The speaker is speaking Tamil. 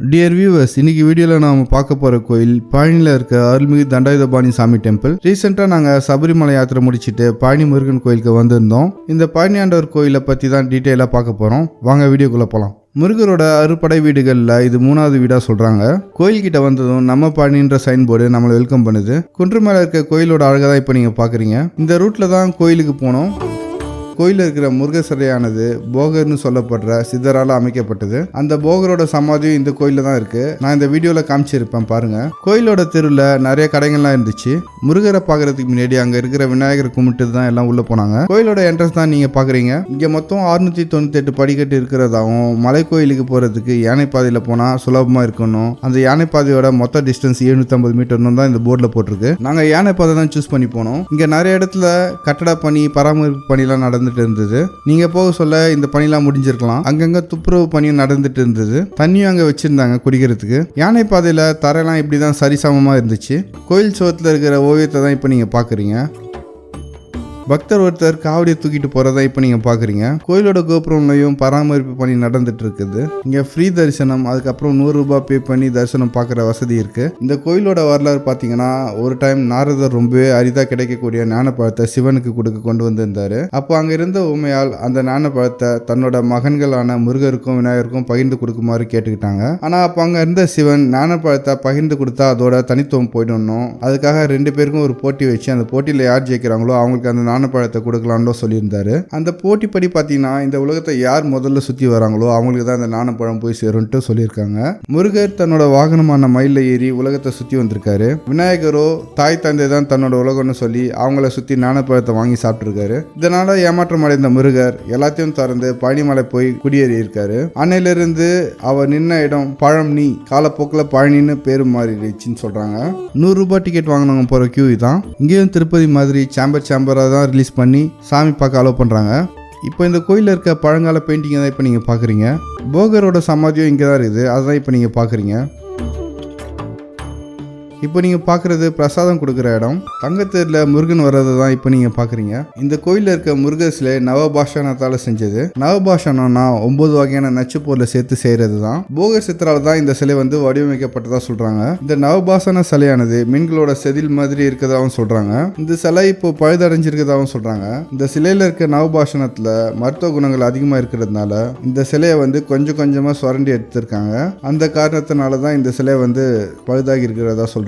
டியர் வியூவர்ஸ், இன்னைக்கு வீடியோவில் நாம் பார்க்க போகிற கோயில் பழனியில் இருக்க அருள்மிகு தண்டாயுதபாணி சாமி டெம்பிள். ரீசெண்டாக நாங்கள் சபரிமலை யாத்திரை முடிச்சுட்டு பழனி முருகன் கோயிலுக்கு வந்திருந்தோம். இந்த பழனி ஆண்டவர் கோயிலை பற்றி தான் டீட்டெயிலாக பார்க்க போகிறோம். வாங்க வீடியோக்குள்ளே போகலாம். முருகரோட அறுபடை வீடுகளில் இது 3வது வீடாக சொல்கிறாங்க. கோயில்கிட்ட வந்ததும் நம்ம பழனின்ற சைன் போர்டு நம்மளை வெல்கம் பண்ணுது. குன்று மேலே இருக்க கோயிலோட அழகை தான் இப்போ நீங்கள் பார்க்குறீங்க. இந்த ரூட்டில் தான் கோயிலுக்கு போனோம். கோயிலில் இருக்கிற முருக சிலையானது போகர்னு சொல்லப்படுற சித்தரால் அமைக்கப்பட்டது. அந்த போகரோட சமாதியும் இந்த கோயிலில் தான் இருக்கு. நான் இந்த வீடியோவில் காமிச்சிருப்பேன் பாருங்க. கோயிலோட தெருவில் நிறைய கடைகள்லாம் இருந்துச்சு. முருகரை பார்க்கறதுக்கு முன்னாடி அங்கே இருக்கிற விநாயகரை கும்பிட்டு தான் எல்லாம் உள்ள போனாங்க. கோயிலோட என்ட்ரன்ஸ் தான் நீங்க பாக்குறீங்க. இங்க மொத்தம் 698 படிக்கட்டு இருக்கிறதாகவும், மலை கோயிலுக்கு போறதுக்கு யானை பாதையில போனா சுலபமா இருக்கணும். அந்த யானை பாதையோட மொத்த டிஸ்டன்ஸ் 750 மீட்டர்னு தான் இந்த போர்டில் போட்டிருக்கு. நாங்க யானை பாதை தான் சூஸ் பண்ணி போனோம். இங்க நிறைய இடத்துல கட்டட பணி, பராமரிப்பு பணிலாம் நடந்துட்டு இருந்தது. நீங்க போக சொல்ல இந்த பணிலாம் முடிஞ்சிருக்கலாம். அங்கங்க துப்புரவு பணியும் நடந்துட்டு இருந்தது. தண்ணியும் அங்க வச்சிருந்தாங்க குடிக்கிறதுக்கு. யானை பாதையில தரையெல்லாம் இப்படிதான் சரிசமமா இருந்துச்சு. கோயில் சுவத்துல இருக்கிற ஓவியத்தை தான் இப்ப நீங்க பாக்குறீங்க. பக்தர் ஒருத்தர் காவடியை தூக்கிட்டு போறதா இப்ப நீங்க பாக்குறீங்க. கோயிலோட கோபுரம்லையும் பராமரிப்பு பணி நடந்துட்டு இருக்குது. இங்க ஃப்ரீ தரிசனம், அதுக்கப்புறம் 100 ரூபாய் பே பண்ணி தரிசனம் பார்க்குற வசதி இருக்கு. இந்த கோயிலோட வரலாறு பாத்தீங்கன்னா, ஒரு டைம் நாரதர் ரொம்பவே அரிதா கிடைக்கக்கூடிய ஞானப்பழத்தை சிவனுக்கு கொடுக்க கொண்டு வந்திருந்தாரு. அப்போ அங்க இருந்த உமையால் அந்த ஞானப்பழத்தை தன்னோட மகன்களான முருகருக்கும் விநாயகருக்கும் பகிர்ந்து கொடுக்குமாறு கேட்டுக்கிட்டாங்க. ஆனா அப்ப அங்க இருந்த சிவன் ஞானப்பழத்தை பகிர்ந்து கொடுத்தா அதோட தனித்துவம் போயிடணும், அதுக்காக 2 பேருக்கும் ஒரு போட்டி வச்சு அந்த போட்டியில யார் ஜெயிக்கிறாங்களோ அவங்களுக்கு அந்த பழத்தை கொடுக்கலாம்னு சொல்லியிருந்தாரு. அந்த போட்டிப்படி பார்த்தீங்கன்னா, இந்த உலகத்தை யார் முதல்ல சுற்றி வராங்களோ அவங்களுக்கு தான் அந்த ஞானப்பழம் போய் சேரும்ட்டு சொல்லியிருக்காங்க. முருகர் தன்னோட வாகனமான மயில ஏறி உலகத்தை சுற்றி வந்திருக்காரு. விநாயகரோ தாய் தந்தை தான் தன்னோட உலகம்னு சொல்லி அவங்கள சுற்றி ஞானப்பழத்தை வாங்கி சாப்பிட்டுருக்காரு. இதனால ஏமாற்றம் அடைந்த முருகர் எல்லாத்தையும் திறந்து பழனிமலை போய் குடியேறி இருக்காரு. அன்னையிலிருந்து அவர் நின்ன இடம் பழம் நீ காலப்போக்கில் பழனின்னு பேரு மாறிடுச்சுன்னு சொல்றாங்க. 100 ரூபாய் டிக்கெட் வாங்கினவங்க போற கியூ தான். இங்கேயும் திருப்பதி மாதிரி சேம்பராக தான் ரிலீஸ் பண்ணி சாமி பார்க்க அலோவ் பண்ணுறாங்க. இப்போ இந்த கோயிலில் இருக்க பழங்கால பெயிண்டிங்கை தான் இப்போ நீங்கள் பார்க்குறீங்க. போகரோட சமாதியும் இங்கே தான் இருக்குது. அதுதான் இப்போ நீங்கள் பார்க்குறீங்க. இப்போ நீங்கள் பார்க்குறது பிரசாதம் கொடுக்குற இடம். தங்கத்தேரில் முருகன் வர்றது தான் இப்போ நீங்கள் பார்க்குறீங்க. இந்த கோயிலில் இருக்க முருகர் சிலை நவபாஷானத்தால் செஞ்சது. நவபாஷானம்னா 9 வகையான நச்சு பொருளை சேர்த்து செய்கிறது தான். போகர் சித்தரால் தான் இந்த சிலை வடிவமைக்கப்பட்டதாக சொல்கிறாங்க. இந்த நவபாஷான சிலையானது மீன்களோட செதில் மாதிரி இருக்கிறதாகவும் சொல்கிறாங்க. இந்த சிலை இப்போ பழுதடைஞ்சிருக்கிறதாகவும் சொல்கிறாங்க. இந்த சிலையில் இருக்க நவபாஷானத்தில் மருத்துவ குணங்கள் அதிகமாக இருக்கிறதுனால இந்த சிலையை கொஞ்சம் கொஞ்சமாக சுரண்டி எடுத்திருக்காங்க. அந்த காரணத்தினால தான் இந்த சிலை பழுதாகி இருக்கிறதா சொல்கிறாங்க.